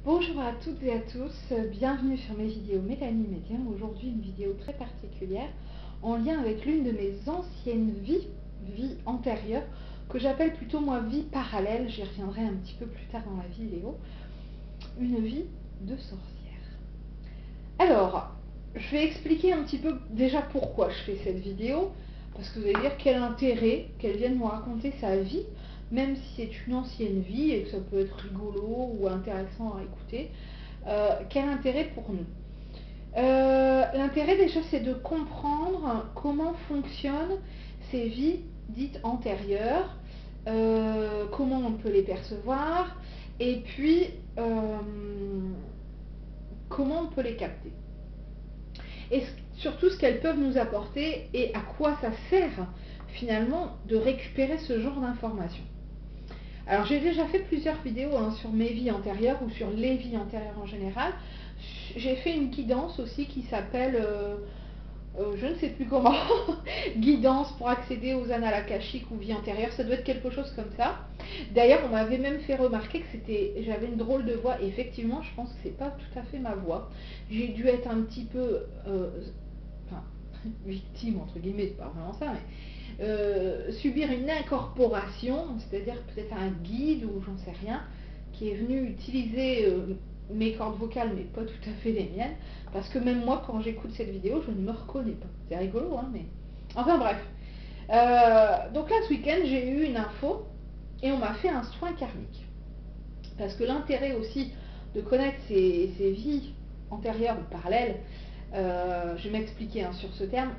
Bonjour à toutes et à tous, bienvenue sur mes vidéos Mélanie Médium. Aujourd'hui une vidéo très particulière en lien avec l'une de mes anciennes vies antérieures, que j'appelle plutôt moi vie parallèle, j'y reviendrai un petit peu plus tard dans la vidéo, une vie de sorcière. Alors, je vais expliquer un petit peu déjà pourquoi je fais cette vidéo, parce que vous allez dire quel intérêt qu'elle vienne nous raconter sa vie, même si c'est une ancienne vie et que ça peut être rigolo ou intéressant à écouter. Quel intérêt pour nous? L'intérêt déjà, c'est de comprendre comment fonctionnent ces vies dites antérieures, comment on peut les percevoir, et puis comment on peut les capter. Et surtout ce qu'elles peuvent nous apporter et à quoi ça sert finalement de récupérer ce genre d'informations. Alors j'ai déjà fait plusieurs vidéos sur mes vies antérieures ou sur les vies antérieures en général. J'ai fait une guidance aussi qui s'appelle, je ne sais plus comment, guidance pour accéder aux annales akashiques ou vies antérieures, ça doit être quelque chose comme ça. D'ailleurs on m'avait même fait remarquer que j'avais une drôle de voix, et effectivement je pense que c'est pas tout à fait ma voix. J'ai dû être un petit peu, enfin, victime entre guillemets, c'est pas vraiment ça, mais subir une incorporation, c'est-à-dire peut-être un guide ou j'en sais rien, qui est venu utiliser mes cordes vocales, mais pas tout à fait les miennes, parce que même moi, quand j'écoute cette vidéo, je ne me reconnais pas. C'est rigolo, hein, mais... Enfin bref. Donc là, ce week-end, j'ai eu une info, et on m'a fait un soin karmique. Parce que l'intérêt aussi de connaître ces vies antérieures ou parallèles, je vais m'expliquer sur ce terme,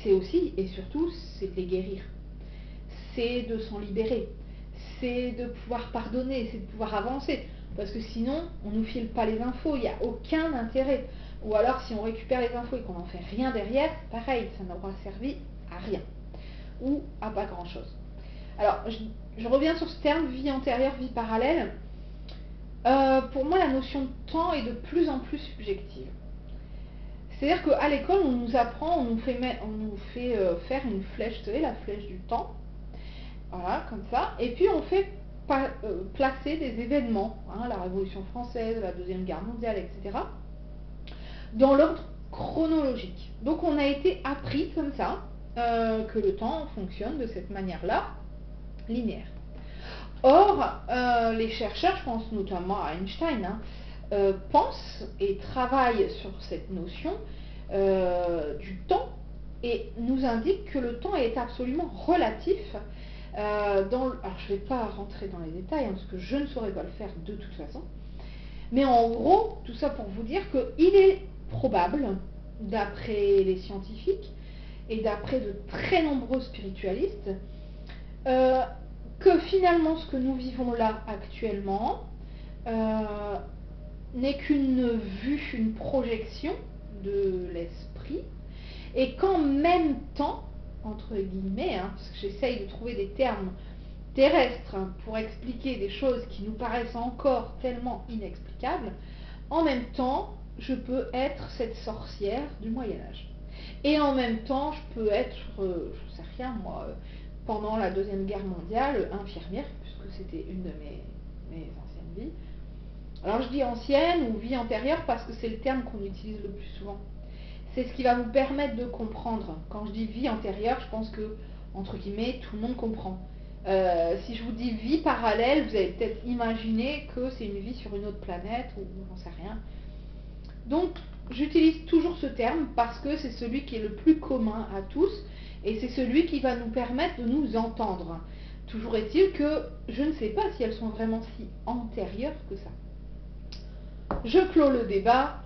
c'est aussi et surtout, c'est de les guérir. C'est de s'en libérer. C'est de pouvoir pardonner, c'est de pouvoir avancer. Parce que sinon, on ne nous file pas les infos, il n'y a aucun intérêt. Ou alors, si on récupère les infos et qu'on n'en fait rien derrière, pareil, ça n'aura servi à rien. Ou à pas grand-chose. Alors, je reviens sur ce terme, vie antérieure, vie parallèle. Pour moi, la notion de temps est de plus en plus subjective. C'est-à-dire qu'à l'école, on nous apprend, on nous fait faire une flèche, vous savez, la flèche du temps. Voilà, comme ça. Et puis on fait placer des événements, la Révolution française, la Deuxième Guerre mondiale, etc., dans l'ordre chronologique. Donc on a été appris comme ça, que le temps fonctionne de cette manière-là, linéaire. Or, les chercheurs, je pense notamment à Einstein, pensent et travaillent sur cette notion du temps et nous indiquent que le temps est absolument relatif. Alors je ne vais pas rentrer dans les détails parce que je ne saurais pas le faire de toute façon, mais en gros, tout ça pour vous dire qu'il est probable, d'après les scientifiques et d'après de très nombreux spiritualistes, que finalement ce que nous vivons là actuellement n'est qu'une vue, une projection de l'esprit, et qu'en même temps, entre guillemets, parce que j'essaye de trouver des termes terrestres pour expliquer des choses qui nous paraissent encore tellement inexplicables, en même temps, je peux être cette sorcière du Moyen-Âge. Et en même temps, je peux être, je ne sais rien moi, pendant la Deuxième Guerre mondiale, infirmière, puisque c'était une de mes anciennes vies. Alors je dis ancienne ou vie antérieure parce que c'est le terme qu'on utilise le plus souvent. C'est ce qui va vous permettre de comprendre. Quand je dis vie antérieure, je pense que, entre guillemets, tout le monde comprend. Si je vous dis vie parallèle, vous allez peut-être imaginer que c'est une vie sur une autre planète ou j'en sais rien. Donc, j'utilise toujours ce terme parce que c'est celui qui est le plus commun à tous et c'est celui qui va nous permettre de nous entendre. Toujours est-il que je ne sais pas si elles sont vraiment si antérieures que ça. Je clôt le débat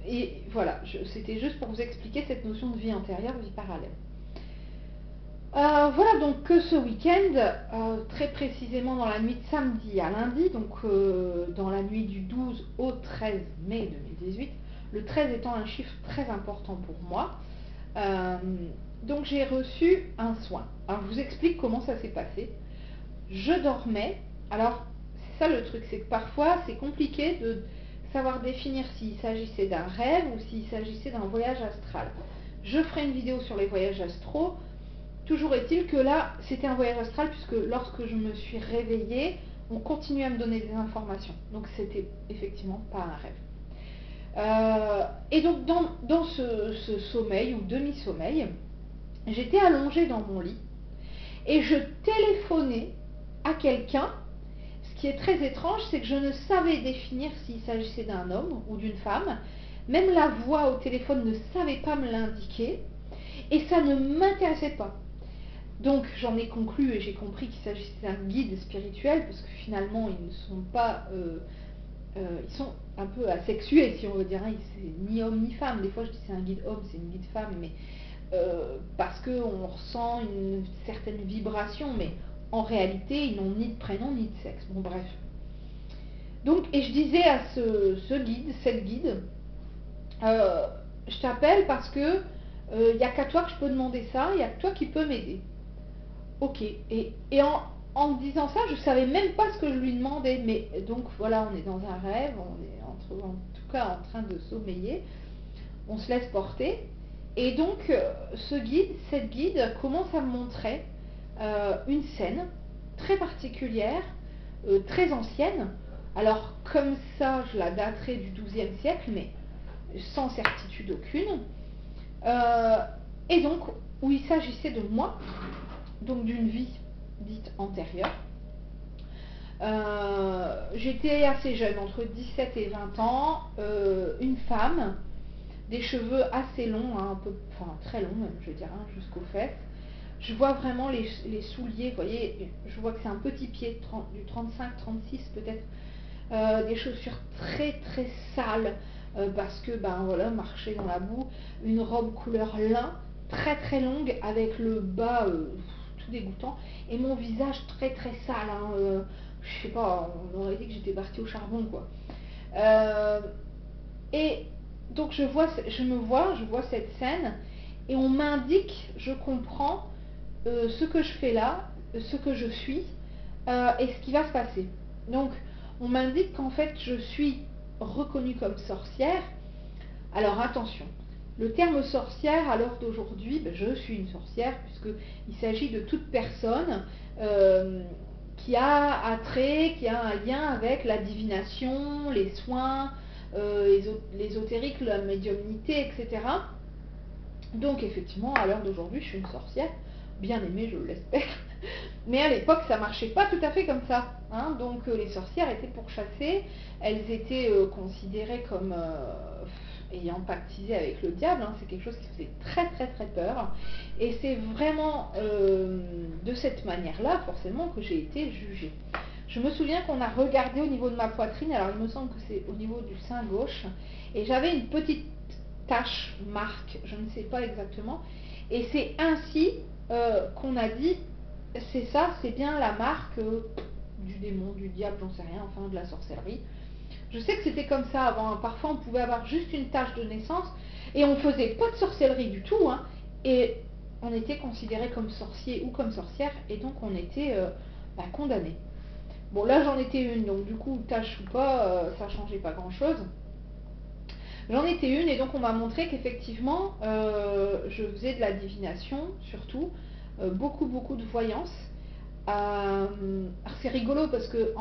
et voilà, c'était juste pour vous expliquer cette notion de vie antérieure, vie parallèle. Voilà donc que ce week-end, très précisément dans la nuit de samedi à lundi, donc dans la nuit du 12 au 13 mai 2018, le 13 étant un chiffre très important pour moi, donc j'ai reçu un soin. Alors je vous explique comment ça s'est passé. Je dormais, alors c'est ça le truc, c'est que parfois c'est compliqué de savoir définir s'il s'agissait d'un rêve ou s'il s'agissait d'un voyage astral. Je ferai une vidéo sur les voyages astraux. Toujours est-il que là, c'était un voyage astral puisque lorsque je me suis réveillée, on continuait à me donner des informations. Donc c'était effectivement pas un rêve. Et donc dans ce sommeil ou demi-sommeil, j'étais allongée dans mon lit et je téléphonais à quelqu'un. Ce qui est très étrange, c'est que je ne savais définir s'il s'agissait d'un homme ou d'une femme. Même la voix au téléphone ne savait pas me l'indiquer et ça ne m'intéressait pas. Donc j'en ai conclu et j'ai compris qu'il s'agissait d'un guide spirituel parce que finalement ils ne sont pas... ils sont un peu asexués, si on veut dire, hein. C'est ni homme ni femme. Des fois je dis c'est un guide homme, c'est une guide femme, mais parce qu'on ressent une certaine vibration, mais en réalité ils n'ont ni de prénom ni de sexe. Bon bref. Donc, et je disais à ce guide, cette guide, je t'appelle parce que il n'y a qu'à toi que je peux demander ça, il n'y a que toi qui peux m'aider. Ok. Et en me disant ça, je savais même pas ce que je lui demandais. Mais donc voilà, on est dans un rêve, on est en tout cas en train de sommeiller, on se laisse porter. Et donc cette guide commence à me montrer une scène très particulière, très ancienne. Alors comme ça, je la daterai du XIIe siècle, mais sans certitude aucune. Et donc, où il s'agissait de moi, donc d'une vie dite antérieure. J'étais assez jeune, entre 17 et 20 ans, une femme, des cheveux assez longs, hein, un peu, enfin très longs même, je veux dire, hein, jusqu'aux fesses. Je vois vraiment les souliers, vous voyez, je vois que c'est un petit pied, du 35-36 peut-être, des chaussures très très sales, parce que, ben voilà, marcher dans la boue, une robe couleur lin, très très longue, avec le bas tout dégoûtant, et mon visage très très sale, hein, je sais pas, on aurait dit que j'étais partie au charbon, quoi. Et donc je vois cette scène, et on m'indique, je comprends ce que je fais là, ce que je suis, et ce qui va se passer. Donc on m'indique qu'en fait je suis reconnue comme sorcière. Alors attention, le terme sorcière à l'heure d'aujourd'hui, ben, je suis une sorcière puisqu'il s'agit de toute personne qui a attrait, qui a un lien avec la divination, les soins, l'ésotérique, la médiumnité, etc. Donc effectivement, à l'heure d'aujourd'hui, je suis une sorcière, bien aimée, je l'espère. Mais à l'époque, ça marchait pas tout à fait comme ça, hein. Donc les sorcières étaient pourchassées, elles étaient considérées comme ayant pactisé avec le diable, hein. C'est quelque chose qui faisait très très très peur. Et c'est vraiment de cette manière-là, forcément, que j'ai été jugée. Je me souviens qu'on a regardé au niveau de ma poitrine, alors il me semble que c'est au niveau du sein gauche, et j'avais une petite tache, marque, je ne sais pas exactement, et c'est ainsi qu'on a dit, c'est ça, c'est bien la marque du démon, du diable, j'en sais rien, enfin de la sorcellerie. Je sais que c'était comme ça avant, hein. Parfois on pouvait avoir juste une tache de naissance, et on faisait pas de sorcellerie du tout, hein, et on était considéré comme sorcier ou comme sorcière, et donc on était condamné. Bon, là j'en étais une, donc du coup, tache ou pas, ça changeait pas grand chose. J'en étais une, et donc on m'a montré qu'effectivement, je faisais de la divination, surtout, beaucoup de voyance. Alors c'est rigolo parce que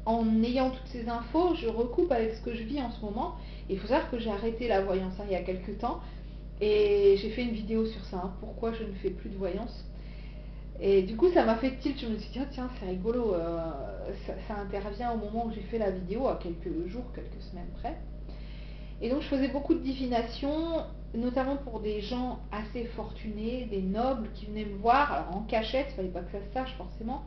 en ayant toutes ces infos, je recoupe avec ce que je vis en ce moment. Et il faut savoir que j'ai arrêté la voyance il y a quelques temps, et j'ai fait une vidéo sur ça, hein, pourquoi je ne fais plus de voyance. Et du coup, ça m'a fait tilt, je me suis dit, tiens, c'est rigolo, ça intervient au moment où j'ai fait la vidéo, à quelques jours, quelques semaines près. Et donc, je faisais beaucoup de divination, notamment pour des gens assez fortunés, des nobles qui venaient me voir, alors en cachette, il ne fallait pas que ça se sache forcément.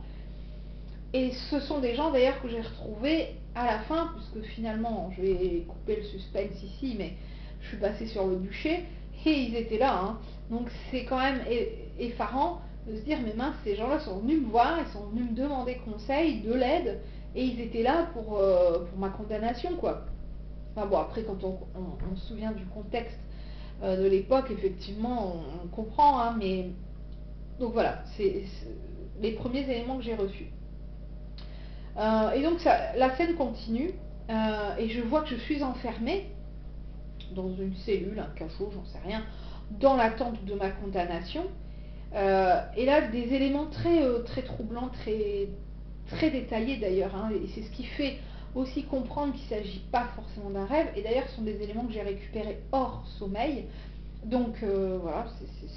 Et ce sont des gens d'ailleurs que j'ai retrouvés à la fin, puisque finalement, je vais couper le suspense ici, mais je suis passée sur le bûcher, et ils étaient là, hein. Donc c'est quand même effarant de se dire, mais mince, ces gens-là sont venus me voir, ils sont venus me demander conseil, de l'aide, et ils étaient là pour ma condamnation, quoi. Enfin bon, après, quand on se souvient du contexte de l'époque, effectivement, on comprend, hein, mais... Donc voilà, c'est les premiers éléments que j'ai reçus. Et donc la scène continue, et je vois que je suis enfermée dans une cellule, un cachot, j'en sais rien, dans l'attente de ma condamnation. Et là, des éléments très troublants, très très détaillés d'ailleurs, hein, et c'est ce qui fait aussi comprendre qu'il ne s'agit pas forcément d'un rêve, et d'ailleurs ce sont des éléments que j'ai récupérés hors sommeil. Donc voilà,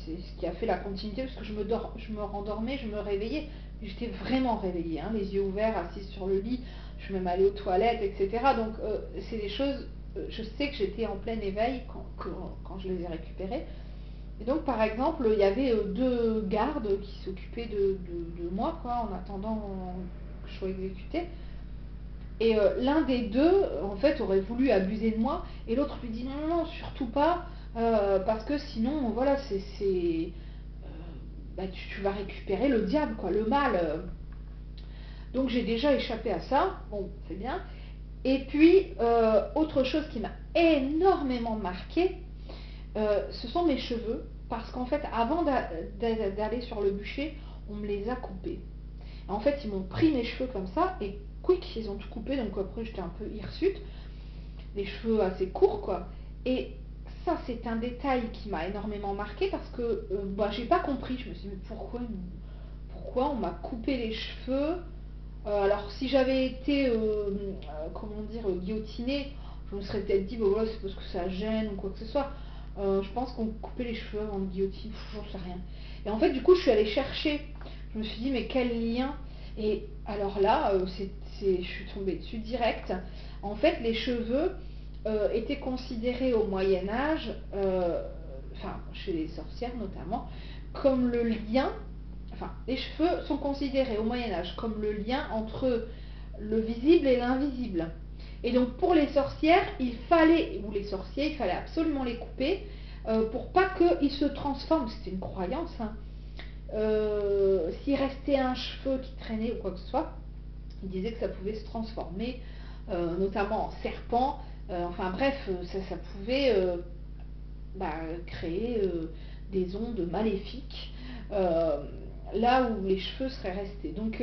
c'est ce qui a fait la continuité, parce que je me rendormais, je me réveillais, j'étais vraiment réveillée, hein, les yeux ouverts, assise sur le lit, je suis même allée aux toilettes, etc. Donc c'est des choses, je sais que j'étais en plein éveil quand je les ai récupérées. Et donc par exemple, il y avait deux gardes qui s'occupaient de moi, quoi, en attendant que je sois exécutée. Et l'un des deux, en fait, aurait voulu abuser de moi, et l'autre lui dit non, non, non, surtout pas, parce que sinon, voilà, bah, tu vas récupérer le diable, quoi, le mal. Donc j'ai déjà échappé à ça, bon, c'est bien. Et puis, autre chose qui m'a énormément marqué, ce sont mes cheveux, parce qu'en fait, avant d'aller sur le bûcher, on me les a coupés. En fait, ils m'ont pris mes cheveux comme ça, et quick, ils ont tout coupé, donc après j'étais un peu hirsute, les cheveux assez courts, quoi. Et ça, c'est un détail qui m'a énormément marqué, parce que bah, j'ai pas compris, je me suis dit, mais pourquoi on m'a coupé les cheveux? Alors, si j'avais été, comment dire, guillotinée, je me serais peut-être dit, bah voilà, c'est parce que ça gêne ou quoi que ce soit. Je pense qu'on coupait les cheveux avant de guillotine, j'en sais rien. Et en fait, du coup, je suis allée chercher. Je me suis dit, mais quel lien? Et alors là, je suis tombée dessus direct. En fait, les cheveux étaient considérés au Moyen-Âge, enfin, chez les sorcières notamment, comme le lien. Enfin, les cheveux sont considérés au Moyen-Âge comme le lien entre le visible et l'invisible. Et donc pour les sorcières, ou les sorciers, il fallait absolument les couper pour pas qu'ils se transforment. C'était une croyance, hein. S'il restait un cheveu qui traînait ou quoi que ce soit, ils disaient que ça pouvait se transformer, notamment en serpent. Enfin bref, ça pouvait bah, créer des ondes maléfiques là où les cheveux seraient restés. Donc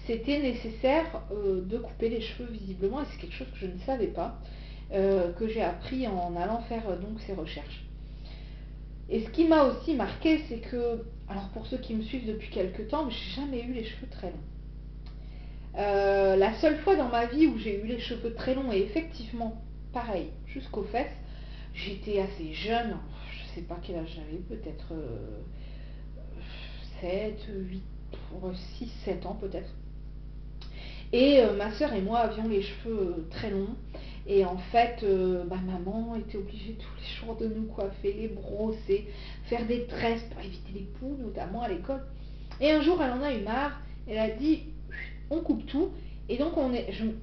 c'était nécessaire de couper les cheveux visiblement, et c'est quelque chose que je ne savais pas, que j'ai appris en allant faire donc ces recherches. Et ce qui m'a aussi marqué, c'est que, alors pour ceux qui me suivent depuis quelques temps, j'ai jamais eu les cheveux très longs. La seule fois dans ma vie où j'ai eu les cheveux très longs, et effectivement, pareil, jusqu'aux fesses, j'étais assez jeune, je sais pas quel âge j'avais, peut-être 7, 8, 6, 7 ans peut-être. Et ma soeur et moi avions les cheveux très longs. Et en fait, bah, maman était obligée tous les jours de nous coiffer, les brosser, faire des tresses pour éviter les poux, notamment à l'école. Et un jour, elle en a eu marre. Elle a dit, on coupe tout. Et donc,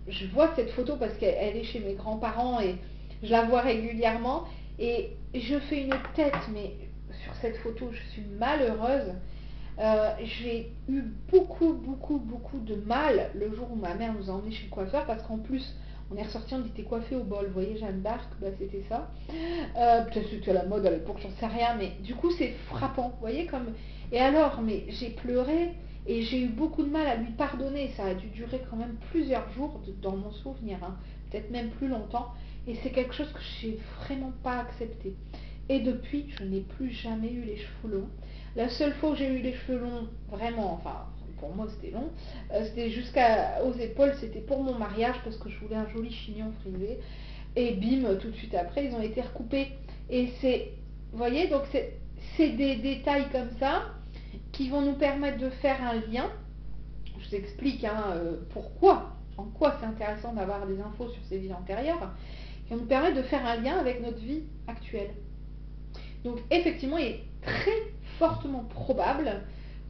je vois cette photo parce qu'elle est chez mes grands-parents et je la vois régulièrement. Et je fais une tête, mais sur cette photo, je suis malheureuse. J'ai eu beaucoup de mal le jour où ma mère nous a emmenés chez le coiffeur, parce qu'en plus on est ressorti, on était coiffés au bol, vous voyez, Jeanne d'Arc, bah c'était ça. Peut-être que c'était à la mode à l'époque, j'en sais rien, mais du coup c'est frappant, vous voyez comme. Et alors, mais j'ai pleuré et j'ai eu beaucoup de mal à lui pardonner. Ça a dû durer quand même plusieurs jours dans mon souvenir, hein, peut-être même plus longtemps. Et c'est quelque chose que j'ai vraiment pas accepté. Et depuis, je n'ai plus jamais eu les cheveux longs. La seule fois où j'ai eu les cheveux longs, vraiment, enfin, pour moi c'était long, c'était jusqu'aux épaules, c'était pour mon mariage, parce que je voulais un joli chignon frisé. Et bim, tout de suite après, ils ont été recoupés. Et vous voyez, donc c'est des détails comme ça qui vont nous permettre de faire un lien. Je vous explique hein, pourquoi, en quoi c'est intéressant d'avoir des infos sur ces vies antérieures, qui vont nous permettre de faire un lien avec notre vie actuelle. Donc effectivement, il est très fortement probable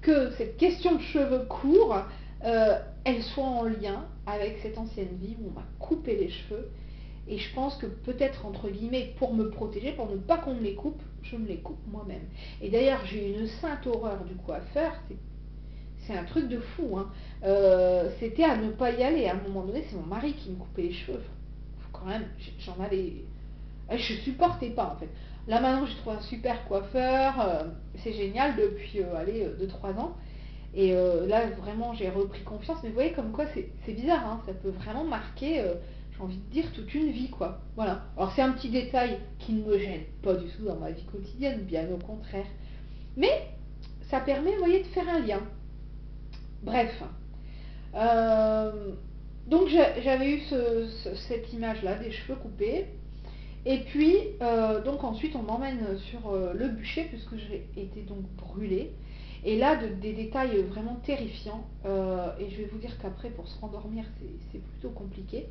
que cette question de cheveux courts, elle soit en lien avec cette ancienne vie où on m'a coupé les cheveux. Et je pense que peut-être, entre guillemets, pour me protéger, pour ne pas qu'on me les coupe, je me les coupe moi-même. Et d'ailleurs, j'ai une sainte horreur du coiffeur, c'est un truc de fou. Hein. C'était à ne pas y aller. À un moment donné, c'est mon mari qui me coupait les cheveux. Faut quand même, j'en avais... Je supportais pas en fait. Là maintenant j'ai trouvé un super coiffeur, c'est génial depuis 2-3 ans. Et là vraiment j'ai repris confiance. Mais vous voyez comme quoi c'est bizarre, hein, ça peut vraiment marquer, j'ai envie de dire, toute une vie quoi. Voilà. Alors c'est un petit détail qui ne me gêne pas du tout dans ma vie quotidienne, bien au contraire. Mais ça permet, vous voyez, de faire un lien. Bref. Donc j'avais eu cette image-là, des cheveux coupés. Et puis, donc ensuite, on m'emmène sur le bûcher, puisque j'ai été donc brûlée. Et là, des détails vraiment terrifiants. Et je vais vous dire qu'après, pour se rendormir, c'est plutôt compliqué.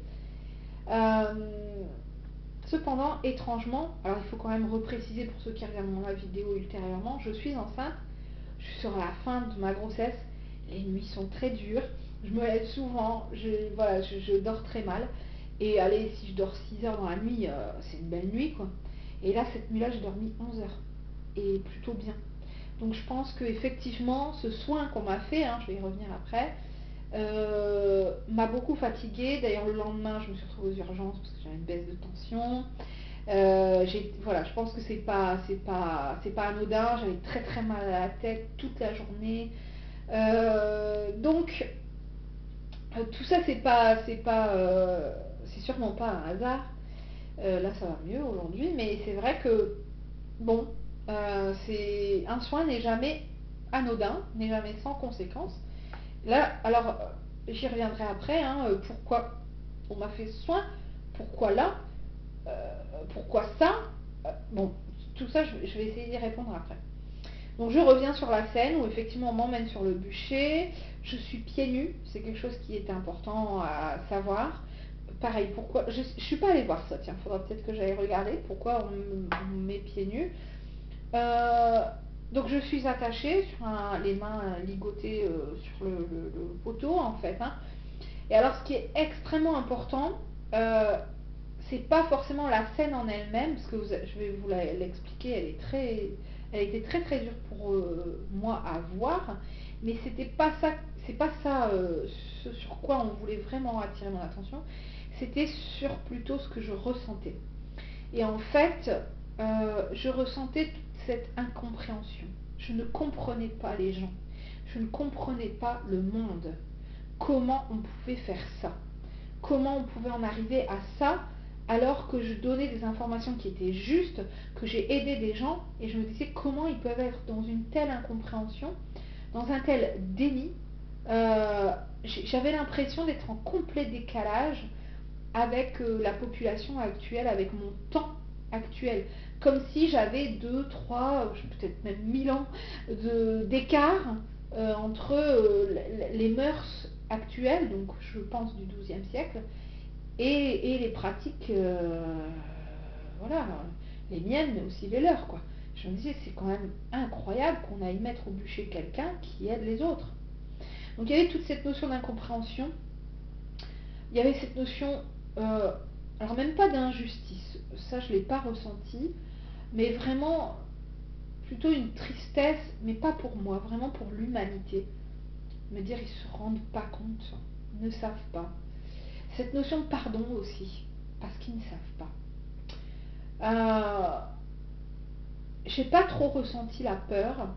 Cependant, étrangement, alors il faut quand même repréciser pour ceux qui regarderont la vidéo ultérieurement, je suis enceinte, je suis sur la fin de ma grossesse, les nuits sont très dures, je me lève souvent, je dors très mal. Et allez, si je dors 6 heures dans la nuit, c'est une belle nuit quoi. Et là, cette nuit-là, j'ai dormi 11 heures. Et plutôt bien. Donc je pense qu'effectivement, ce soin qu'on m'a fait, je vais y revenir après, m'a beaucoup fatiguée. D'ailleurs, le lendemain, je me suis retrouvée aux urgences parce que j'avais une baisse de tension. Voilà, je pense que c'est pas anodin. J'avais très très mal à la tête toute la journée. Donc, tout ça, c'est sûrement pas un hasard. Là, ça va mieux aujourd'hui, mais c'est vrai que bon, un soin n'est jamais anodin, n'est jamais sans conséquence. Là, alors, j'y reviendrai après, pourquoi on m'a fait ce soin, pourquoi là, pourquoi ça, bon, tout ça, je vais essayer d'y répondre après. Donc je reviens sur la scène où effectivement on m'emmène sur le bûcher, je suis pieds nus, c'est quelque chose qui était important à savoir. Pareil, pourquoi, je ne suis pas allée voir ça, tiens, il faudra peut-être que j'aille regarder pourquoi on me met pieds nus. Donc je suis attachée sur les mains ligotées sur le poteau en fait. Et alors ce qui est extrêmement important, c'est pas forcément la scène en elle-même, parce que je vais vous l'expliquer, elle était très très dure pour moi à voir, mais c'est pas ça ce sur quoi on voulait vraiment attirer mon attention, c'était sur plutôt ce que je ressentais. Et en fait, je ressentais toute cette incompréhension. Je ne comprenais pas les gens. Je ne comprenais pas le monde. Comment on pouvait faire ça? Comment on pouvait en arriver à ça alors que je donnais des informations qui étaient justes, que j'ai aidé des gens, et je me disais comment ils peuvent être dans une telle incompréhension, dans un tel déni. J'avais l'impression d'être en complet décalage avec la population actuelle, avec mon temps actuel. Comme si j'avais 2, 3, peut-être même 1000 ans d'écart entre les mœurs actuelles, donc je pense du XIIe siècle, et les pratiques, voilà, les miennes, mais aussi les leurs, quoi. Je me disais, c'est quand même incroyable qu'on aille mettre au bûcher quelqu'un qui aide les autres. Donc il y avait toute cette notion d'incompréhension, il y avait cette notion, alors même pas d'injustice, ça je ne l'ai pas ressenti, mais vraiment plutôt une tristesse, mais pas pour moi, vraiment pour l'humanité. Me dire ils se rendent pas compte, ne savent pas. Cette notion de pardon aussi, parce qu'ils ne savent pas. J'ai pas trop ressenti la peur,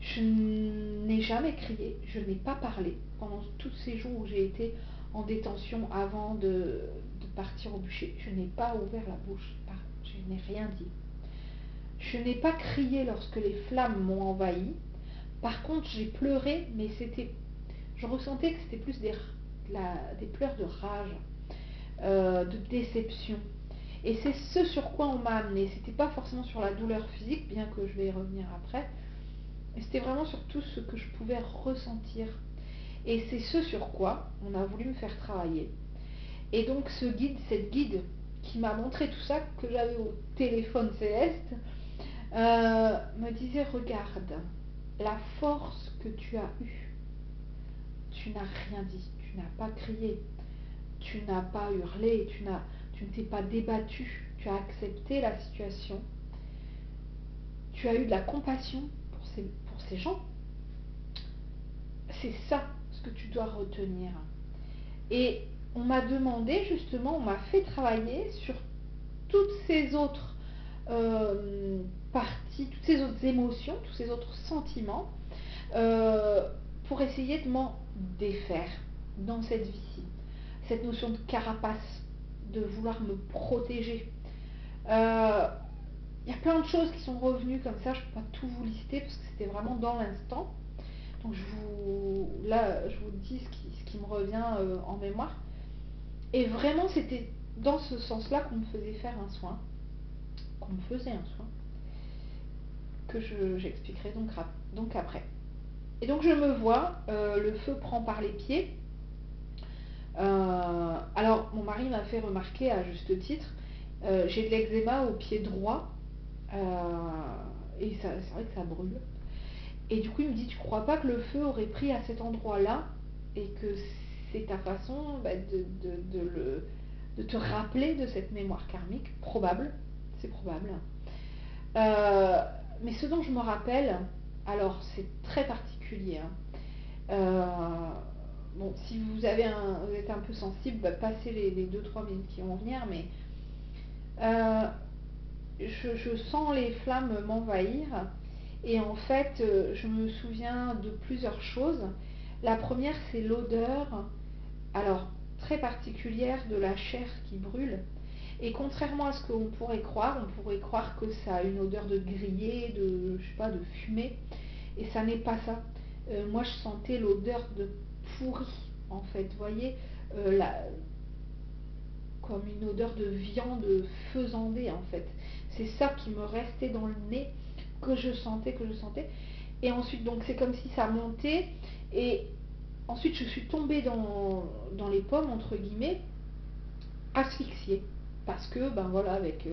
je n'ai jamais crié, je n'ai pas parlé pendant tous ces jours où j'ai été en détention avant de partir au bûcher. Je n'ai pas ouvert la bouche, je n'ai rien dit. Je n'ai pas crié lorsque les flammes m'ont envahi. Par contre, j'ai pleuré, mais je ressentais que c'était plus des pleurs de rage, de déception. Et c'est ce sur quoi on m'a amené. C'était pas forcément sur la douleur physique, bien que je vais y revenir après. Et c'était vraiment sur tout ce que je pouvais ressentir. Et c'est ce sur quoi on a voulu me faire travailler. Et donc cette guide qui m'a montré tout ça, que j'avais au téléphone céleste, me disait, regarde, la force que tu as eue, tu n'as rien dit, tu n'as pas crié, tu n'as pas hurlé, tu ne t'es pas débattu, tu as accepté la situation, tu as eu de la compassion pour ces gens. C'est ça ce que tu dois retenir. Et on m'a demandé justement, on m'a fait travailler sur toutes ces autres parties, toutes ces autres émotions, tous ces autres sentiments, pour essayer de m'en défaire dans cette vie-ci. Cette notion de carapace, de vouloir me protéger. Il y a plein de choses qui sont revenues comme ça, je ne peux pas tout vous lister parce que c'était vraiment dans l'instant. Donc là, je vous dis ce qui me revient en mémoire. Et vraiment, c'était dans ce sens-là qu'on me faisait faire un soin, qu'on me faisait un soin, que j'expliquerai donc après. Et donc je me vois, le feu prend par les pieds. Alors mon mari m'a fait remarquer à juste titre, j'ai de l'eczéma au pied droit, et c'est vrai que ça brûle. Et du coup il me dit, tu crois pas que le feu aurait pris à cet endroit-là et que c'est ta façon de te rappeler de cette mémoire karmique? Probable, c'est probable. Euh, mais ce dont je me rappelle, alors c'est très particulier, hein. Bon, si vous êtes un peu sensible, passez les 2-3 minutes qui vont venir, mais euh, je sens les flammes m'envahir, et en fait, je me souviens de plusieurs choses. La première, c'est l'odeur, alors très particulière, de la chair qui brûle. Et contrairement à ce qu'on pourrait croire que ça a une odeur de grillé, je sais pas, de fumée, et ça n'est pas ça. Moi, je sentais l'odeur de pourri, en fait, vous voyez, comme une odeur de viande faisandée, en fait. C'est ça qui me restait dans le nez, que je sentais. Et ensuite, donc, c'est comme si ça montait, et ensuite, je suis tombée dans les pommes, entre guillemets, asphyxiée. Parce que, ben voilà, avec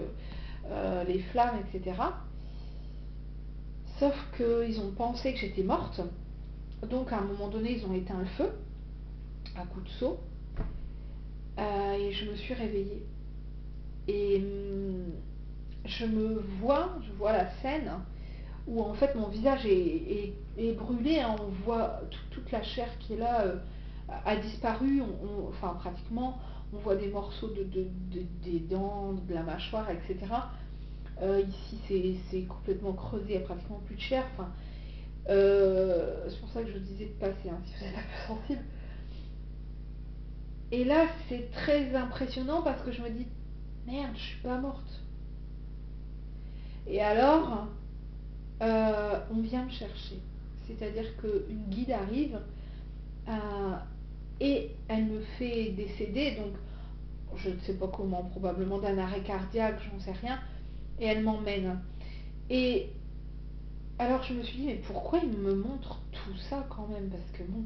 les flammes, etc. Sauf qu'ils ont pensé que j'étais morte. Donc, à un moment donné, ils ont éteint le feu, à coup de seau. Et je me suis réveillée. Et je vois la scène où en fait mon visage est brûlé, hein. On voit toute la chair qui est là a disparu, enfin pratiquement, on voit des morceaux des dents, de la mâchoire, etc. Ici c'est complètement creusé, il n'y a pratiquement plus de chair. Enfin, c'est pour ça que je disais de passer, hein, si vous êtes un peu sensible. Et là c'est très impressionnant parce que je me dis, merde, je suis pas morte. Et alors, on vient me chercher. C'est-à-dire qu'une guide arrive et elle me fait décéder, donc je ne sais pas comment, probablement d'un arrêt cardiaque, j'en sais rien, et elle m'emmène. Et alors je me suis dit, mais pourquoi il me montre tout ça quand même? Parce que bon,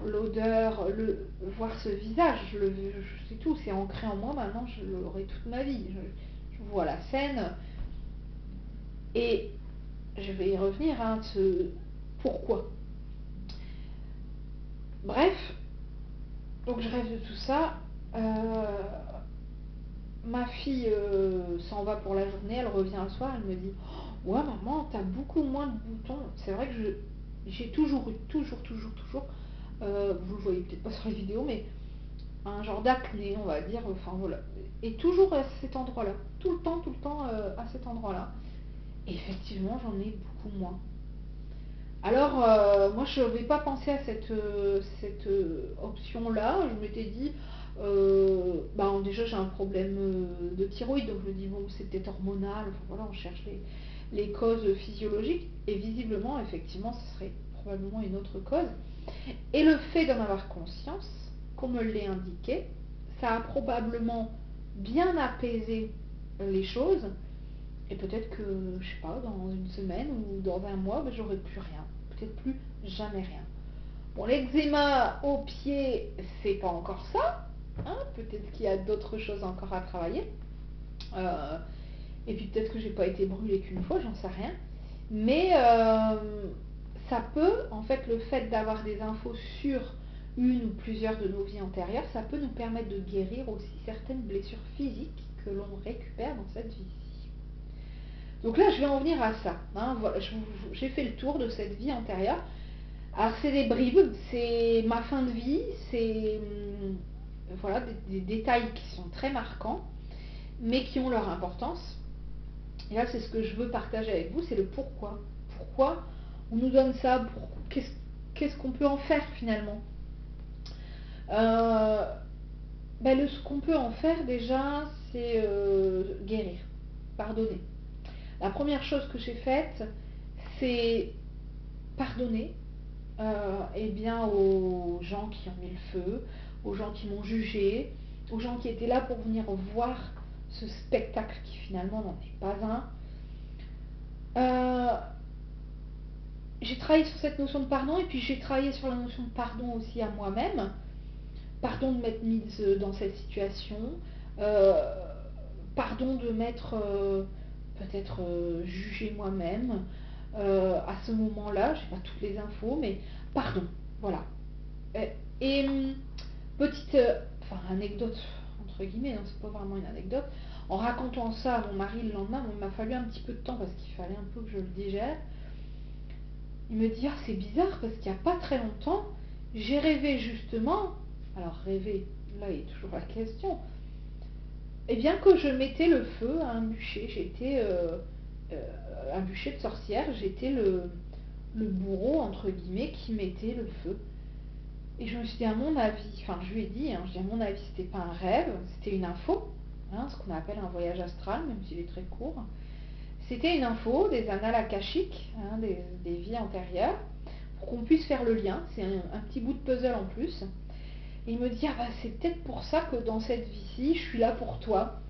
l'odeur, voir ce visage, je sais tout, c'est ancré en moi maintenant, je l'aurai toute ma vie. Je vois la scène, et je vais y revenir, hein, pourquoi. Bref, donc je rêve de tout ça. Ma fille s'en va pour la journée, elle revient le soir, elle me dit, oh, ouais maman, t'as beaucoup moins de boutons. C'est vrai que j'ai toujours eu, toujours, vous le voyez peut-être pas sur les vidéos, mais un genre d'acné, on va dire, enfin voilà. Et toujours à cet endroit-là, tout le temps à cet endroit-là. Et effectivement, j'en ai beaucoup moins. Alors, moi, je ne vais pas penser à cette option-là. Je m'étais dit, déjà, j'ai un problème de thyroïde, donc je me dis, bon, c'est peut-être hormonal. Enfin, voilà, on cherche les causes physiologiques. Et visiblement, effectivement, ce serait probablement une autre cause. Et le fait d'en avoir conscience, qu'on me l'ait indiqué, ça a probablement bien apaisé les choses. Et peut-être que, je sais pas, dans une semaine ou dans un mois, j'aurai plus rien. Peut-être plus jamais rien. Bon, l'eczéma au pied, c'est pas encore ça, hein. Peut-être qu'il y a d'autres choses encore à travailler. Euh, et puis peut-être que j'ai pas été brûlée qu'une fois, j'en sais rien. Mais ça peut, en fait, le fait d'avoir des infos sur une ou plusieurs de nos vies antérieures, ça peut nous permettre de guérir aussi certaines blessures physiques que l'on récupère dans cette vie. Donc là, je vais en venir à ça, hein. Voilà, j'ai fait le tour de cette vie antérieure. Alors c'est des bribes, c'est ma fin de vie, c'est voilà, des détails qui sont très marquants, mais qui ont leur importance. Et là, c'est ce que je veux partager avec vous, c'est le pourquoi. Pourquoi on nous donne ça? Qu'est-ce qu'on peut en faire finalement? Ce qu'on peut en faire déjà, c'est guérir, pardonner. La première chose que j'ai faite, c'est pardonner eh bien, aux gens qui ont mis le feu, aux gens qui m'ont jugé, aux gens qui étaient là pour venir voir ce spectacle qui finalement n'en est pas un. J'ai travaillé sur cette notion de pardon et puis j'ai travaillé sur la notion de pardon aussi à moi-même. Pardon de m'être mise dans cette situation. Euh, Pardon de m'être peut-être jugée moi-même à ce moment-là. Je n'ai pas toutes les infos, mais pardon. Voilà. Et petite enfin, anecdote, entre guillemets, non, c'est pas vraiment une anecdote. En racontant ça à mon mari le lendemain, il m'a fallu un petit peu de temps parce qu'il fallait un peu que je le digère. Il me dit, ah, c'est bizarre parce qu'il n'y a pas très longtemps, j'ai rêvé justement, alors rêver, là il est toujours la question, eh bien que je mettais le feu à un bûcher, j'étais un bûcher de sorcière, j'étais le bourreau, entre guillemets, qui mettait le feu. Et je me suis dit, à mon avis, enfin je lui ai dit, je dis, à mon avis, c'était pas un rêve, c'était une info, ce qu'on appelle un voyage astral, même s'il est très court. C'était une info des annales akashiques, des vies antérieures, pour qu'on puisse faire le lien. C'est un petit bout de puzzle en plus. Et il me dit, ah bah, c'est peut-être pour ça que dans cette vie-ci, je suis là pour toi,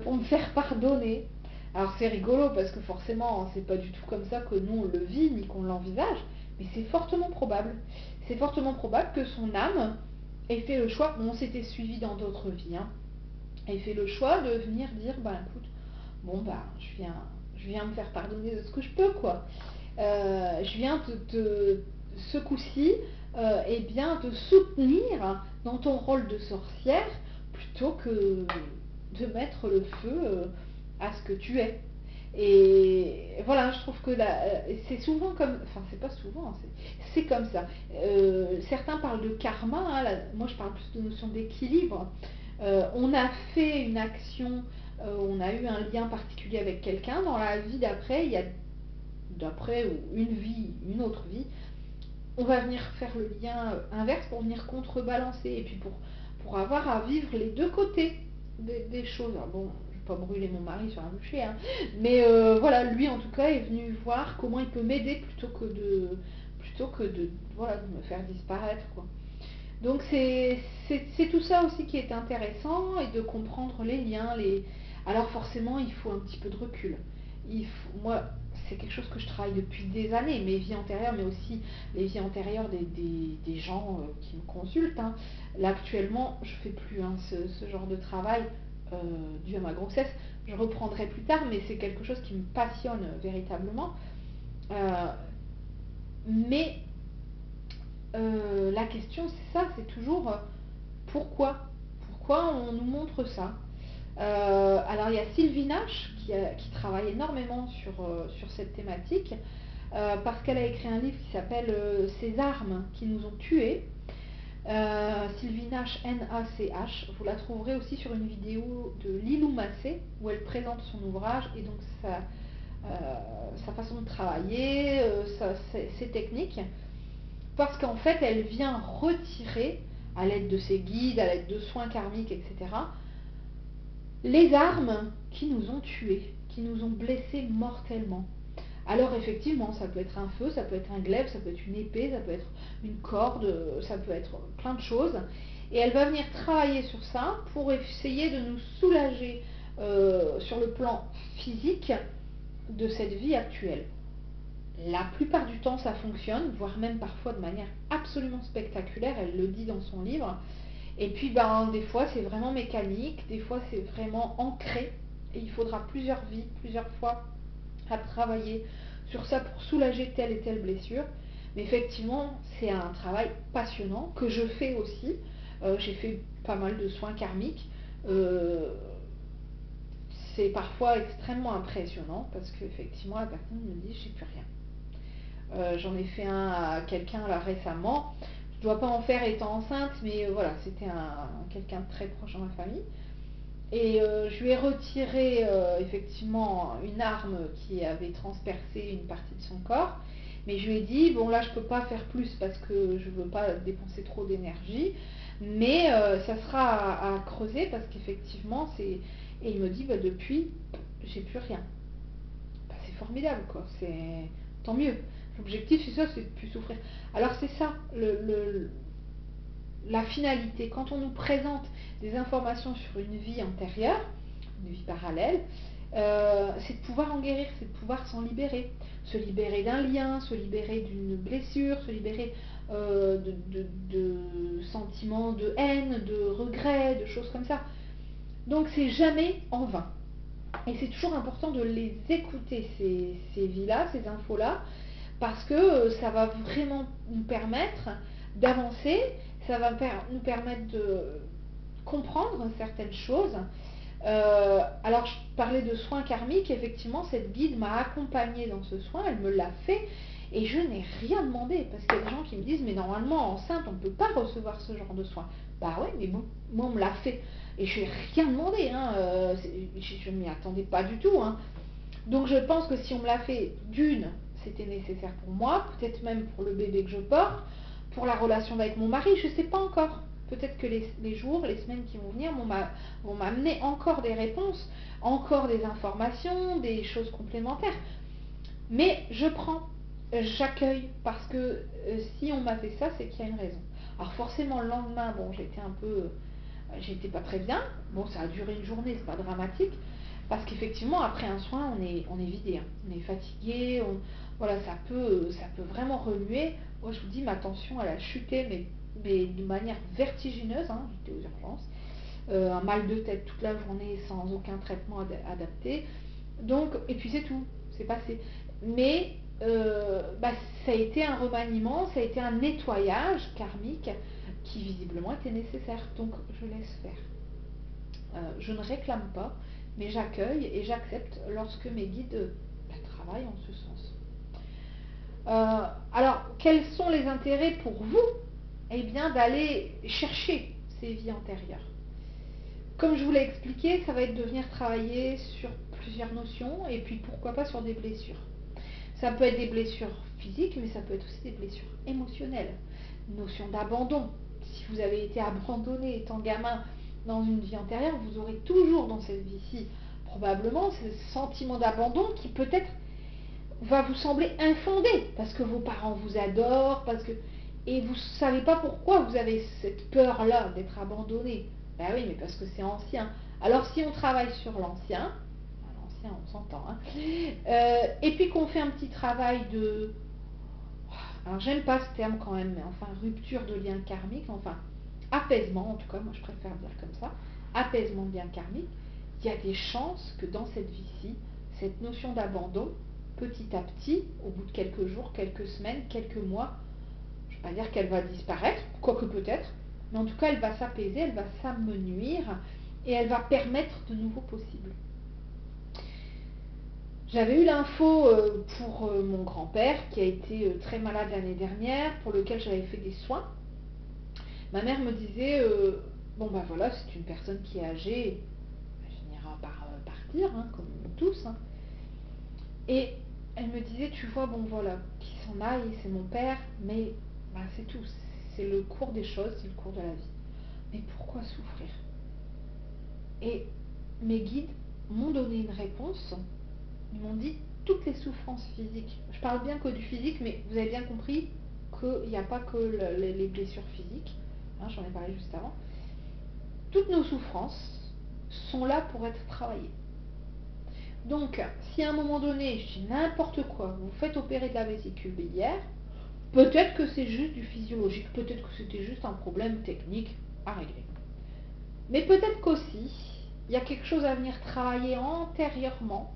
pour me faire pardonner. Alors c'est rigolo parce que forcément, c'est pas du tout comme ça que nous on le vit ni qu'on l'envisage, mais c'est fortement probable. C'est fortement probable que son âme ait fait le choix, on s'était suivi dans d'autres vies, ait fait le choix de venir dire, bah écoute, bon bah je viens me faire pardonner de ce que je peux, quoi. Je viens ce coup-ci, eh bien te soutenir dans ton rôle de sorcière plutôt que de mettre le feu à ce que tu es. Et voilà, je trouve que c'est souvent comme, enfin c'est pas souvent, c'est comme ça. Certains parlent de karma, moi je parle plus de notion d'équilibre. On a fait une action, on a eu un lien particulier avec quelqu'un, dans la vie d'après, il y a d'après ou une vie, une autre vie, on va venir faire le lien inverse pour venir contrebalancer et puis pour avoir à vivre les deux côtés des choses. Alors bon, je vais pas brûler mon mari sur un bûcher, mais voilà, lui en tout cas est venu voir comment il peut m'aider plutôt que de voilà de me faire disparaître, quoi. Donc c'est tout ça aussi qui est intéressant et de comprendre les liens. Alors forcément, il faut un petit peu de recul. Moi, c'est quelque chose que je travaille depuis des années, mes vies antérieures, mais aussi les vies antérieures des gens qui me consultent. Là, actuellement, je ne fais plus ce genre de travail dû à ma grossesse. Je reprendrai plus tard, mais c'est quelque chose qui me passionne véritablement. Euh, mais la question, c'est ça, c'est toujours pourquoi Pourquoi on nous montre ça. Alors il y a Sylvie Nash qui travaille énormément sur cette thématique parce qu'elle a écrit un livre qui s'appelle Ces armes qui nous ont tués. Sylvie Nash, N-A-C-H. Vous la trouverez aussi sur une vidéo de Lilou Massé où elle présente son ouvrage et donc sa façon de travailler, ses techniques. Parce qu'en fait, elle vient retirer, à l'aide de ses guides, à l'aide de soins karmiques, etc., les armes qui nous ont tués, qui nous ont blessés mortellement. Alors effectivement, ça peut être un feu, ça peut être un glaive, ça peut être une épée, ça peut être une corde, ça peut être plein de choses. Et elle va venir travailler sur ça pour essayer de nous soulager sur le plan physique de cette vie actuelle. La plupart du temps, ça fonctionne, voire même parfois de manière absolument spectaculaire, elle le dit dans son livre. Et puis, des fois, c'est vraiment mécanique, des fois, c'est vraiment ancré, et il faudra plusieurs vies, plusieurs fois à travailler sur ça pour soulager telle et telle blessure. Mais effectivement, c'est un travail passionnant que je fais aussi. J'ai fait pas mal de soins karmiques. C'est parfois extrêmement impressionnant parce qu'effectivement, la personne me dit, j'ai plus rien. J'en ai fait un à quelqu'un là récemment. Je ne dois pas en faire étant enceinte, mais voilà, c'était quelqu'un de très proche dans ma famille. Et je lui ai retiré effectivement une arme qui avait transpercé une partie de son corps. Mais je lui ai dit, bon là je peux pas faire plus parce que je veux pas dépenser trop d'énergie. Mais ça sera à creuser parce qu'effectivement c'est... Et il me dit, depuis, j'ai plus rien. C'est formidable, quoi. C'est tant mieux. L'objectif, c'est ça, c'est de ne plus souffrir. Alors c'est ça, la finalité. Quand on nous présente des informations sur une vie antérieure, une vie parallèle, c'est de pouvoir en guérir, c'est de pouvoir s'en libérer. Se libérer d'un lien, se libérer d'une blessure, se libérer de sentiments de haine, de regrets, de choses comme ça. Donc c'est jamais en vain. Et c'est toujours important de les écouter, ces vies-là, ces infos-là, parce que ça va vraiment nous permettre d'avancer, ça va nous permettre de comprendre certaines choses. Alors je parlais de soins karmiques, effectivement cette guide m'a accompagnée dans ce soin, elle me l'a fait et je n'ai rien demandé, parce qu'il y a des gens qui me disent mais normalement enceinte on ne peut pas recevoir ce genre de soins. Bah ouais, mais bon, moi on me l'a fait et je n'ai rien demandé, hein, je ne m'y attendais pas du tout. Hein. Donc je pense que si on me l'a fait, d'une, c'était nécessaire pour moi, peut-être même pour le bébé que je porte, pour la relation avec mon mari, je ne sais pas encore. Peut-être que les jours, les semaines qui vont venir vont m'amener encore des réponses, encore des informations, des choses complémentaires. Mais je prends, j'accueille, parce que si on m'a fait ça, c'est qu'il y a une raison. Alors forcément, le lendemain, bon, j'étais pas très bien. Bon, ça a duré une journée, c'est pas dramatique. Parce qu'effectivement, après un soin, on est vidé, hein. On est fatigué, voilà, ça peut vraiment remuer. Moi, je vous dis, ma tension, elle a chuté, mais de manière vertigineuse, hein. J'étais aux urgences. Un mal de tête toute la journée sans aucun traitement adapté. Donc, et puis c'est tout, c'est passé. Mais ça a été un remaniement, ça a été un nettoyage karmique qui visiblement était nécessaire. Donc, je laisse faire. Je ne réclame pas, mais j'accueille et j'accepte lorsque mes guides travaillent en ce sens. Alors, quels sont les intérêts pour vous? Eh bien, d'aller chercher ces vies antérieures. Comme je vous l'ai expliqué, ça va être de venir travailler sur plusieurs notions et puis pourquoi pas sur des blessures. Ça peut être des blessures physiques, mais ça peut être aussi des blessures émotionnelles. Notion d'abandon. Si vous avez été abandonné étant gamin dans une vie antérieure, vous aurez toujours dans cette vie-ci probablement ce sentiment d'abandon qui peut-être va vous sembler infondé parce que vos parents vous adorent, et vous ne savez pas pourquoi vous avez cette peur-là d'être abandonné. Ben oui, mais parce que c'est ancien. Alors si on travaille sur l'ancien, on s'entend, hein, et puis qu'on fait un petit travail de... Alors j'aime pas ce terme quand même, mais enfin rupture de lien karmique, enfin apaisement, en tout cas moi je préfère dire comme ça, apaisement de lien karmique, il y a des chances que dans cette vie-ci, cette notion d'abandon, petit à petit, au bout de quelques jours, quelques semaines, quelques mois, je ne vais pas dire qu'elle va disparaître, quoique peut-être, mais en tout cas elle va s'apaiser, elle va s'amenuire et elle va permettre de nouveaux possibles. J'avais eu l'info pour mon grand-père qui a été très malade l'année dernière, pour lequel j'avais fait des soins. Ma mère me disait, bon ben voilà, c'est une personne qui est âgée, elle finira par partir, hein, comme tous. Hein. Et elle me disait, tu vois, bon voilà, qu'il s'en aille, c'est mon père, mais ben, c'est tout, c'est le cours des choses, c'est le cours de la vie. Mais pourquoi souffrir? Et mes guides m'ont donné une réponse. Ils m'ont dit toutes les souffrances physiques. Je parle bien que du physique, mais vous avez bien compris qu'il n'y a pas que les blessures physiques. Hein, j'en ai parlé juste avant. Toutes nos souffrances sont là pour être travaillées. Donc, si à un moment donné, je dis n'importe quoi, vous faites opérer de la vésicule biliaire, peut-être que c'est juste du physiologique, peut-être que c'était juste un problème technique à régler. Mais peut-être qu'aussi, il y a quelque chose à venir travailler antérieurement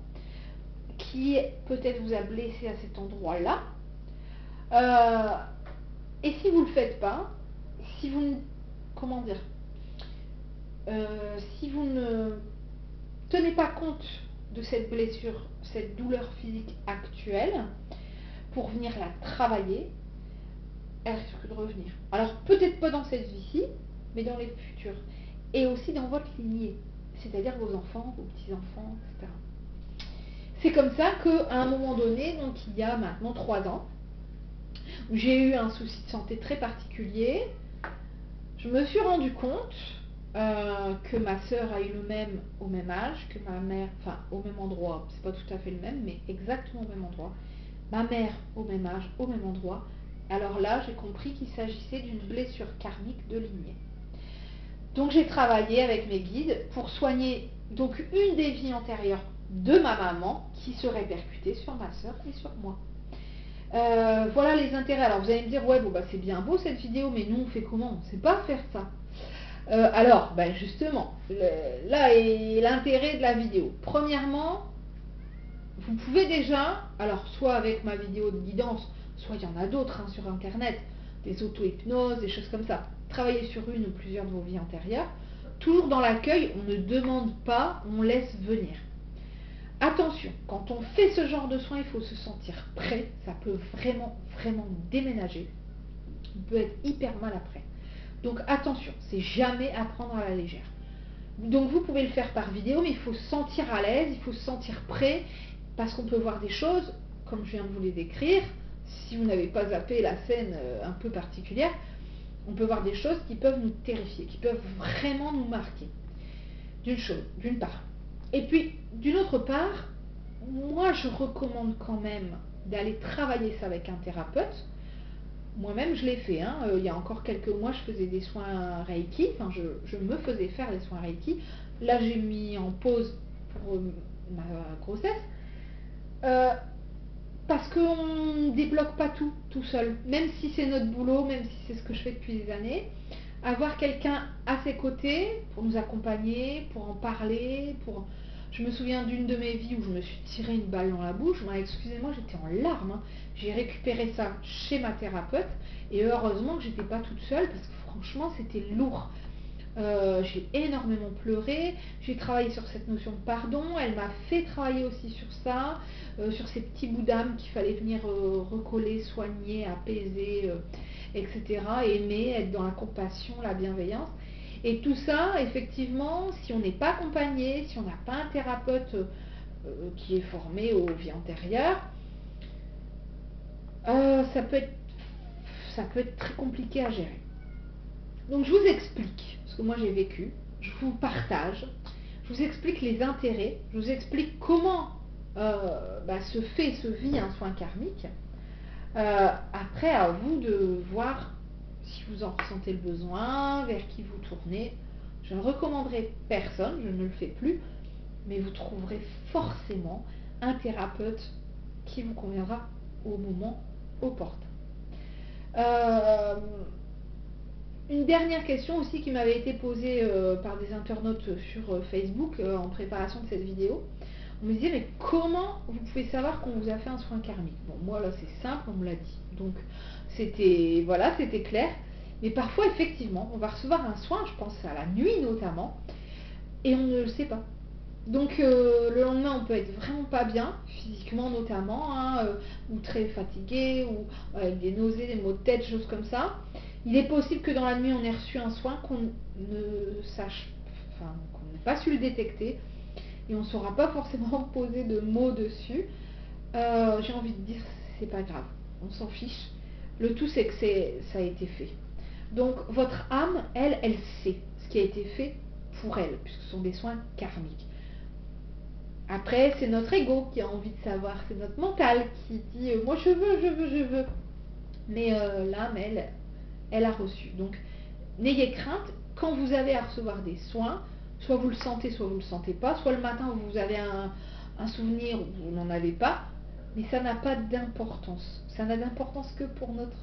qui peut-être vous a blessé à cet endroit-là. Et si vous ne le faites pas, si vous ne, comment dire, si vous ne tenez pas compte de cette blessure, cette douleur physique actuelle, pour venir la travailler, elle risque de revenir. Alors peut-être pas dans cette vie-ci, mais dans les futures. Et aussi dans votre lignée, c'est-à-dire vos enfants, vos petits-enfants, etc. C'est comme ça qu'à un moment donné, donc il y a maintenant 3 ans, où j'ai eu un souci de santé très particulier, je me suis rendu compte que ma sœur a eu le même au même âge, que ma mère, enfin au même endroit, c'est pas tout à fait le même, mais exactement au même endroit, ma mère au même âge, au même endroit. Alors là, j'ai compris qu'il s'agissait d'une blessure karmique de lignée. Donc j'ai travaillé avec mes guides pour soigner donc une des vies antérieures de ma maman qui se répercutait sur ma soeur et sur moi. Voilà les intérêts. Alors vous allez me dire, ouais, bon, bah, c'est bien beau cette vidéo, mais nous on fait comment? On ne sait pas faire ça. Alors, ben justement, là est l'intérêt de la vidéo. Premièrement, vous pouvez déjà, alors soit avec ma vidéo de guidance, soit il y en a d'autres sur internet, des auto-hypnoses, des choses comme ça. Travailler sur une ou plusieurs de vos vies antérieures. Toujours dans l'accueil, on ne demande pas, on laisse venir. Attention, quand on fait ce genre de soins, il faut se sentir prêt. Ça peut vraiment, vraiment déménager. On peut être hyper mal après. Donc attention, c'est jamais à prendre à la légère. Donc vous pouvez le faire par vidéo, mais il faut se sentir à l'aise, il faut se sentir prêt, parce qu'on peut voir des choses, comme je viens de vous les décrire, si vous n'avez pas zappé la scène un peu particulière, on peut voir des choses qui peuvent nous terrifier, qui peuvent vraiment nous marquer. D'une part. Et puis, d'une autre part, moi je recommande quand même d'aller travailler ça avec un thérapeute. Moi-même, je l'ai fait. Il y a encore quelques mois, je faisais des soins Reiki. Enfin, je me faisais faire des soins Reiki. Là, j'ai mis en pause pour ma grossesse. Parce qu'on ne débloque pas tout seul. Même si c'est notre boulot, même si c'est ce que je fais depuis des années. Avoir quelqu'un à ses côtés pour nous accompagner, pour en parler, Je me souviens d'une de mes vies où je me suis tiré une balle dans la bouche. Excusez-moi, j'étais en larmes. J'ai récupéré ça chez ma thérapeute. Et heureusement que j'étais pas toute seule parce que franchement, c'était lourd. J'ai énormément pleuré. J'ai travaillé sur cette notion de pardon. Elle m'a fait travailler aussi sur ça, sur ces petits bouts d'âme qu'il fallait venir recoller, soigner, apaiser, etc. Aimer, être dans la compassion, la bienveillance. Et tout ça, effectivement, si on n'est pas accompagné, si on n'a pas un thérapeute qui est formé aux vies antérieures, ça peut être très compliqué à gérer. Donc je vous explique, parce que moi j'ai vécu, je vous partage, je vous explique les intérêts, je vous explique comment se vit un soin karmique. Après, à vous de voir si vous en ressentez le besoin, vers qui vous tournez. Je ne recommanderai personne, je ne le fais plus, mais vous trouverez forcément un thérapeute qui vous conviendra au moment opportun. Une dernière question aussi qui m'avait été posée par des internautes sur Facebook en préparation de cette vidéo. On me disait, mais comment vous pouvez savoir qu'on vous a fait un soin karmique? Bon, moi là c'est simple, on me l'a dit. Donc c'était clair. Mais parfois effectivement, on va recevoir un soin, je pense à la nuit notamment, et on ne le sait pas. Donc le lendemain on peut être vraiment pas bien, physiquement notamment, ou très fatigué, ou avec des nausées, des maux de tête, choses comme ça. Il est possible que dans la nuit on ait reçu un soin qu'on n'ait pas su le détecter, et on ne saura pas forcément poser de mots dessus. J'ai envie de dire, c'est pas grave, on s'en fiche. Le tout c'est que ça a été fait. Donc votre âme, elle sait ce qui a été fait pour elle, puisque ce sont des soins karmiques. Après, c'est notre ego qui a envie de savoir, c'est notre mental qui dit moi je veux. Mais l'âme, elle a reçu. Donc n'ayez crainte, quand vous avez à recevoir des soins, soit vous le sentez, soit vous ne le sentez pas, soit le matin vous avez un souvenir ou vous n'en avez pas, mais ça n'a pas d'importance. Ça n'a d'importance que pour notre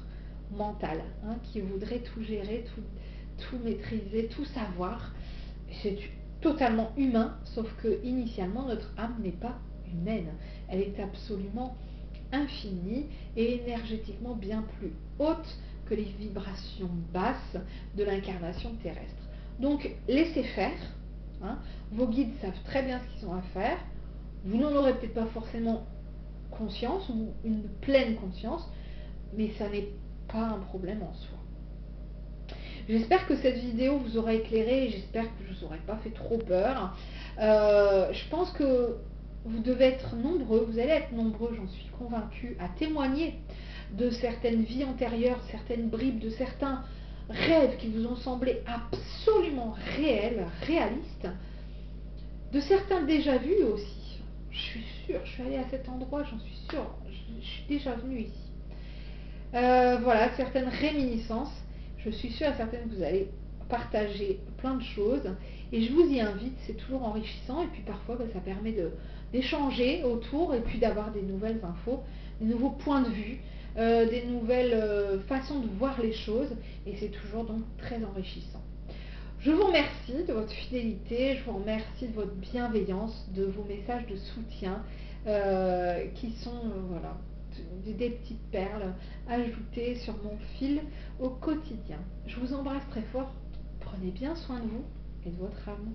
mental, qui voudrait tout gérer, tout maîtriser, tout savoir. C'est totalement humain, sauf que initialement notre âme n'est pas humaine. Elle est absolument infinie et énergétiquement bien plus haute que les vibrations basses de l'incarnation terrestre. Donc laissez faire. Vos guides savent très bien ce qu'ils ont à faire. Vous n'en aurez peut-être pas forcément conscience ou une pleine conscience, mais ça n'est pas un problème en soi. J'espère que cette vidéo vous aura éclairé et j'espère que je ne vous aurai pas fait trop peur. Je pense que vous devez être nombreux, vous allez être nombreux, j'en suis convaincue, à témoigner de certaines vies antérieures, certaines bribes, de certains rêves qui vous ont semblé absolument réels, réalistes, de certains déjà vus aussi. je suis sûre, je suis allée à cet endroit, j'en suis sûre, je suis déjà venue ici. Voilà, certaines réminiscences. Je suis sûre et certaine que vous allez partager plein de choses. Et je vous y invite, c'est toujours enrichissant. Et puis parfois, ça permet d'échanger autour et puis d'avoir des nouvelles infos, des nouveaux points de vue, des nouvelles façons de voir les choses. Et c'est toujours donc très enrichissant. Je vous remercie de votre fidélité, je vous remercie de votre bienveillance, de vos messages de soutien qui sont voilà, des petites perles ajoutées sur mon fil au quotidien. Je vous embrasse très fort, prenez bien soin de vous et de votre âme.